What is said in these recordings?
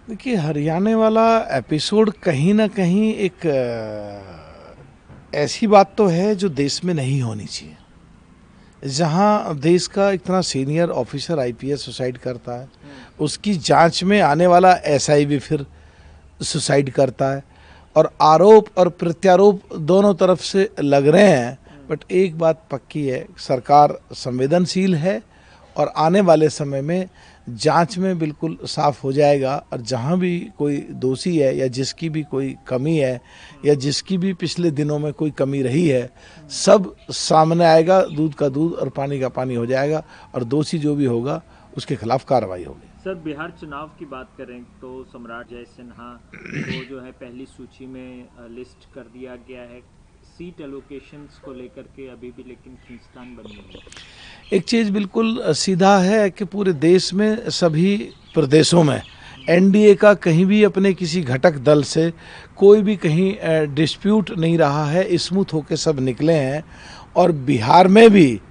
देखिए, हरियाणा वाला एपिसोड कहीं ना कहीं एक ऐसी बात तो है जो देश में नहीं होनी चाहिए। जहां देश का इतना सीनियर ऑफिसर आईपीएस सुसाइड करता है, उसकी जांच में आने वाला एसआई भी फिर सुसाइड करता है, और आरोप और प्रत्यारोप दोनों तरफ से लग रहे हैं। बट एक बात पक्की है, सरकार संवेदनशील है और आने वाले समय में जांच में बिल्कुल साफ हो जाएगा। और जहां भी कोई दोषी है या जिसकी भी कोई कमी है या जिसकी भी पिछले दिनों में कोई कमी रही है, सब सामने आएगा। दूध का दूध और पानी का पानी हो जाएगा और दोषी जो भी होगा उसके खिलाफ कार्रवाई होगी। सर, बिहार चुनाव की बात करें तो सम्राट जय सिन्हा को जो है पहली सूची में लिस्ट कर दिया गया है। सीट एलोकेशंस को लेकर के अभी भी लेकिन खींचतान बनी हुई है। एक चीज़ बिल्कुल सीधा है कि पूरे देश में सभी प्रदेशों में एनडीए का कहीं भी अपने किसी घटक दल से कोई भी कहीं डिस्प्यूट नहीं रहा है, स्मूथ होके सब निकले हैं। और बिहार में भी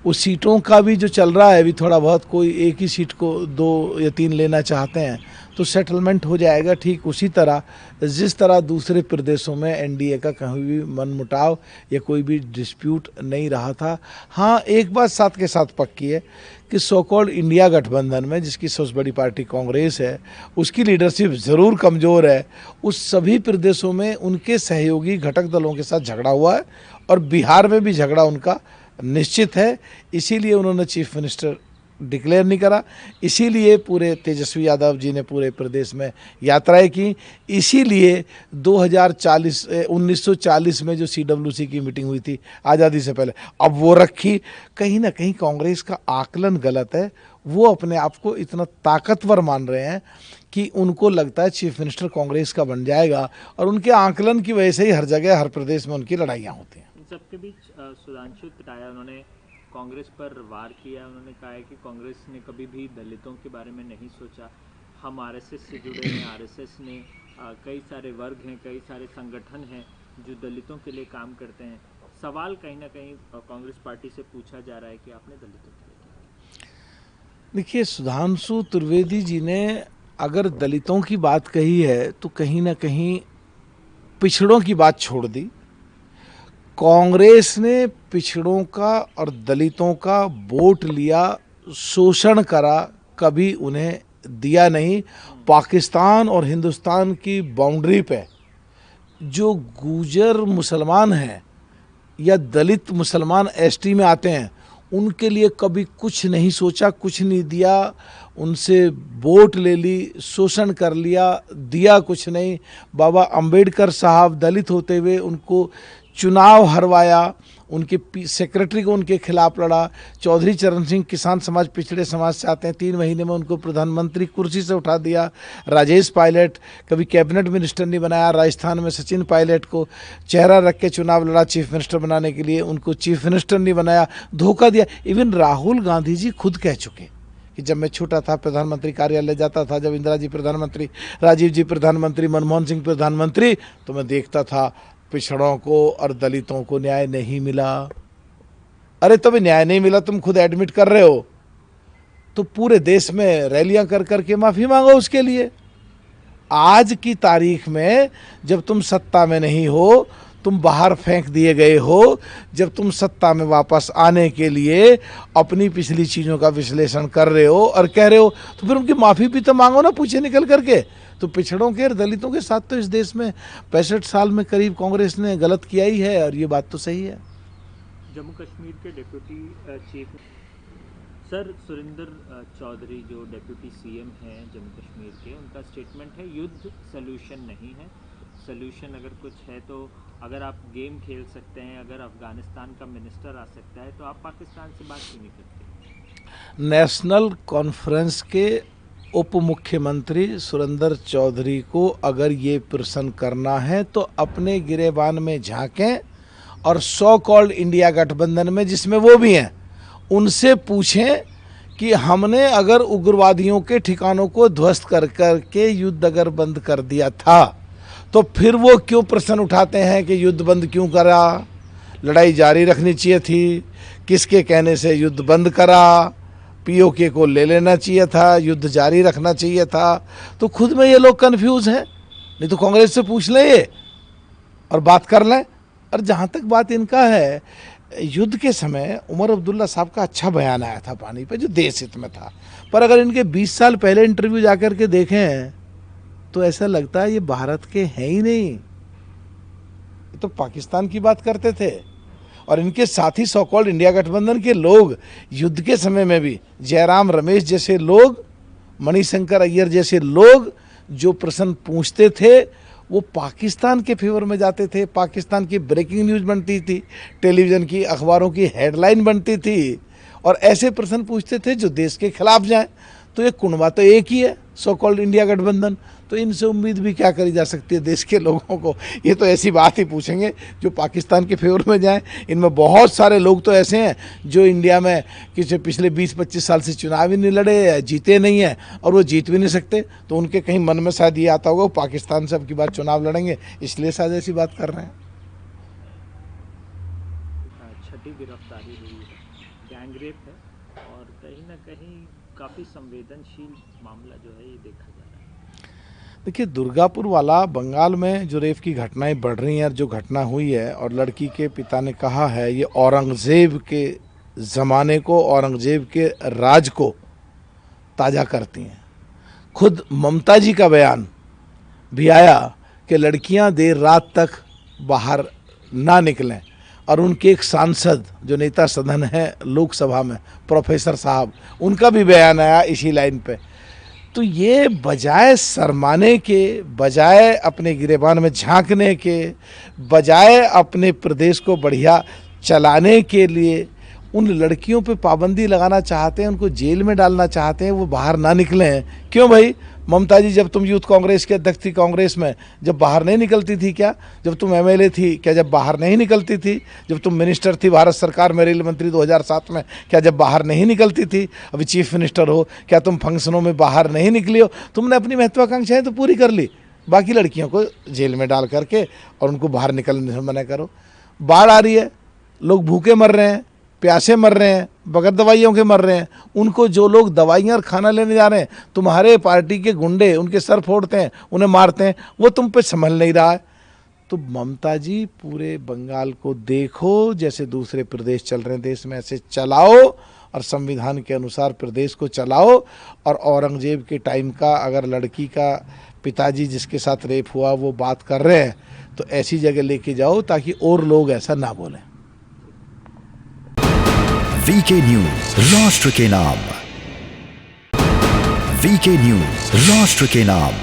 उस सीटों का भी जो चल रहा है, अभी थोड़ा बहुत कोई एक ही सीट को 2 या 3 लेना चाहते हैं तो सेटलमेंट हो जाएगा। ठीक उसी तरह जिस तरह दूसरे प्रदेशों में एनडीए का कहीं भी मनमुटाव या कोई भी डिस्प्यूट नहीं रहा था। हाँ, एक बात साथ के साथ पक्की है कि सो कॉल्ड इंडिया गठबंधन में जिसकी सबसे बड़ी पार्टी कांग्रेस है, उसकी लीडरशिप ज़रूर कमज़ोर है। उस सभी प्रदेशों में उनके सहयोगी घटक दलों के साथ झगड़ा हुआ है और बिहार में भी झगड़ा उनका निश्चित है। इसीलिए उन्होंने चीफ मिनिस्टर डिक्लेयर नहीं करा, इसीलिए पूरे तेजस्वी यादव जी ने पूरे प्रदेश में यात्राएं की, इसीलिए 1940 में जो सीडब्ल्यूसी की मीटिंग हुई थी आज़ादी से पहले, अब वो रखी। कहीं ना कहीं कांग्रेस का आकलन गलत है। वो अपने आप को इतना ताकतवर मान रहे हैं कि उनको लगता है चीफ मिनिस्टर कांग्रेस का बन जाएगा, और उनके आकलन की वजह से ही हर जगह हर प्रदेश में उनकी लड़ाइयाँ होती हैं। इन सबके बीच सुधांशु त्रिटाया उन्होंने कांग्रेस पर वार किया। उन्होंने कहा है कि कांग्रेस ने कभी भी दलितों के बारे में नहीं सोचा। हम आरएसएस से जुड़े हैं, आरएसएस ने कई सारे वर्ग हैं, कई सारे संगठन हैं जो दलितों के लिए काम करते हैं। सवाल कहीं ना कहीं कांग्रेस पार्टी से पूछा जा रहा है कि आपने दलितों के लिए क्या किया? देखिए, सुधांशु त्रिवेदी जी ने अगर दलितों की बात कही है तो कहीं ना कहीं पिछड़ों की बात छोड़ दी। कांग्रेस ने पिछड़ों का और दलितों का वोट लिया, शोषण करा, कभी उन्हें दिया नहीं। पाकिस्तान और हिंदुस्तान की बाउंड्री पे जो गुर्जर मुसलमान हैं या दलित मुसलमान एसटी में आते हैं, उनके लिए कभी कुछ नहीं सोचा, कुछ नहीं दिया। उनसे वोट ले ली, शोषण कर लिया, दिया कुछ नहीं। बाबा अंबेडकर साहब दलित होते हुए उनको चुनाव हरवाया, उनके सेक्रेटरी को उनके खिलाफ लड़ा। चौधरी चरण सिंह किसान समाज पिछड़े समाज से आते हैं, 3 महीने में उनको प्रधानमंत्री कुर्सी से उठा दिया। राजेश पायलट कभी कैबिनेट मिनिस्टर नहीं बनाया। राजस्थान में सचिन पायलट को चेहरा रख के चुनाव लड़ा चीफ मिनिस्टर बनाने के लिए, उनको चीफ मिनिस्टर नहीं बनाया, धोखा दिया। इवन राहुल गांधी जी खुद कह चुके कि जब मैं छोटा था प्रधानमंत्री कार्यालय जाता था, जब इंदिरा जी प्रधानमंत्री, राजीव जी प्रधानमंत्री, मनमोहन सिंह प्रधानमंत्री, तो मैं देखता था पिछड़ों को और दलितों को न्याय नहीं मिला। अरे तुम्हें न्याय नहीं मिला, तुम खुद एडमिट कर रहे हो, तो पूरे देश में रैलियां कर करके माफी मांगो उसके लिए। आज की तारीख में जब तुम सत्ता में नहीं हो, तुम बाहर फेंक दिए गए हो, जब तुम सत्ता में वापस आने के लिए अपनी पिछली चीज़ों का विश्लेषण कर रहे हो और कह रहे हो, तो फिर उनकी माफ़ी भी तो मांगो ना, पूछे निकल करके। तो पिछड़ों के और दलितों के साथ तो इस देश में 65 साल में करीब कांग्रेस ने गलत किया ही है, और ये बात तो सही है। जम्मू कश्मीर के deputy chief sir Surendra Chaudhary जो डिप्टी सीएम हैं जम्मू कश्मीर के, उनका स्टेटमेंट है युद्ध सोल्यूशन नहीं है। सोल्यूशन अगर कुछ है तो अगर आप गेम खेल सकते हैं, अगर अफगानिस्तान का मिनिस्टर आ सकता है, तो आप पाकिस्तान से बात क्यों नहीं करते? नेशनल कॉन्फ्रेंस के उप मुख्यमंत्री सुरेंद्र चौधरी को अगर ये प्रश्न करना है तो अपने गिरेबान में झांकें और सो कॉल्ड इंडिया गठबंधन में जिसमें वो भी हैं, उनसे पूछें कि हमने अगर उग्रवादियों के ठिकानों को ध्वस्त कर करके युद्ध अगर बंद कर दिया था, तो फिर वो क्यों प्रश्न उठाते हैं कि युद्ध बंद क्यों करा, लड़ाई जारी रखनी चाहिए थी, किसके कहने से युद्ध बंद करा। पीओके को ले लेना चाहिए था, युद्ध जारी रखना चाहिए था। तो खुद में ये लोग कंफ्यूज हैं, नहीं तो कांग्रेस से पूछ लें ये और बात कर लें। और जहाँ तक बात इनका है, युद्ध के समय उमर अब्दुल्ला साहब का अच्छा बयान आया था पानी पे, जो देश हित में था। पर अगर इनके 20 साल पहले इंटरव्यू जाकर के देखें तो ऐसा लगता है ये भारत के हैं ही नहीं, ये तो पाकिस्तान की बात करते थे। और इनके साथी सो कॉल्ड इंडिया गठबंधन के लोग युद्ध के समय में भी जयराम रमेश जैसे लोग, मणिशंकर अय्यर जैसे लोग जो प्रश्न पूछते थे वो पाकिस्तान के फेवर में जाते थे। पाकिस्तान की ब्रेकिंग न्यूज़ बनती थी, टेलीविज़न की अखबारों की हेडलाइन बनती थी, और ऐसे प्रश्न पूछते थे जो देश के खिलाफ जाएं। तो ये कुनबा तो एक ही है, सो कॉल्ड इंडिया गठबंधन। तो इनसे उम्मीद भी क्या करी जा सकती है देश के लोगों को? ये तो ऐसी बात ही पूछेंगे जो पाकिस्तान के फेवर में जाएं। इनमें बहुत सारे लोग तो ऐसे हैं जो इंडिया में किसी पिछले 20-25 साल से चुनाव ही नहीं लड़े, जीते नहीं हैं, और वो जीत भी नहीं सकते। तो उनके कहीं मन में शायद ये आता होगा वो पाकिस्तान से अब की बार चुनाव लड़ेंगे, इसलिए शायद ऐसी बात कर रहे हैं। छठी गिरफ्तारी हुई है, गैंगरेप है, और कहीं ना कहीं काफ़ी संवेदनशील मामला जो है ये देखा जा रहा है। देखिए, दुर्गापुर वाला बंगाल में जो रेप की घटनाएं बढ़ रही हैं और जो घटना हुई है, और लड़की के पिता ने कहा है ये औरंगज़ेब के ज़माने को, औरंगज़ेब के राज को ताज़ा करती हैं। खुद ममता जी का बयान भी आया कि लड़कियां देर रात तक बाहर ना निकलें, और उनके एक सांसद जो नेता सदन है लोकसभा में, प्रोफेसर साहब, उनका भी बयान आया इसी लाइन पे। तो ये बजाय शर्माने के, बजाय अपने गिरेबान में झांकने के, बजाय अपने प्रदेश को बढ़िया चलाने के लिए उन लड़कियों पे पाबंदी लगाना चाहते हैं, उनको जेल में डालना चाहते हैं, वो बाहर ना निकलें। क्यों भाई? ममता जी, जब तुम यूथ कांग्रेस की अध्यक्ष थी कांग्रेस में, जब बाहर नहीं निकलती थी क्या? जब तुम एमएलए थी क्या जब बाहर नहीं निकलती थी? जब तुम मिनिस्टर थी भारत सरकार में, रेल मंत्री 2007 में, क्या जब बाहर नहीं निकलती थी? अभी चीफ मिनिस्टर हो, क्या तुम फंक्शनों में बाहर नहीं निकली हो? तुमने अपनी महत्वाकांक्षाएं तो पूरी कर ली, बाकी लड़कियों को जेल में डाल करके और उनको बाहर निकलने से मना करो। बाढ़ आ रही है, लोग भूखे मर रहे हैं, प्यासे मर रहे हैं, बगैर दवाइयों के मर रहे हैं। उनको जो लोग दवाइयाँ और खाना लेने जा रहे हैं, तुम्हारे पार्टी के गुंडे उनके सर फोड़ते हैं, उन्हें मारते हैं, वो तुम पे संभल नहीं रहा है। तो ममता जी, पूरे बंगाल को देखो, जैसे दूसरे प्रदेश चल रहे हैं देश में ऐसे चलाओ, और संविधान के अनुसार प्रदेश को चलाओ। और औरंगजेब के टाइम का अगर लड़की का पिताजी जिसके साथ रेप हुआ वो बात कर रहे हैं, तो ऐसी जगह लेके जाओ ताकि और लोग ऐसा ना बोलें। वीके न्यूज, राष्ट्र के नाम। वीके न्यूज, राष्ट्र के नाम।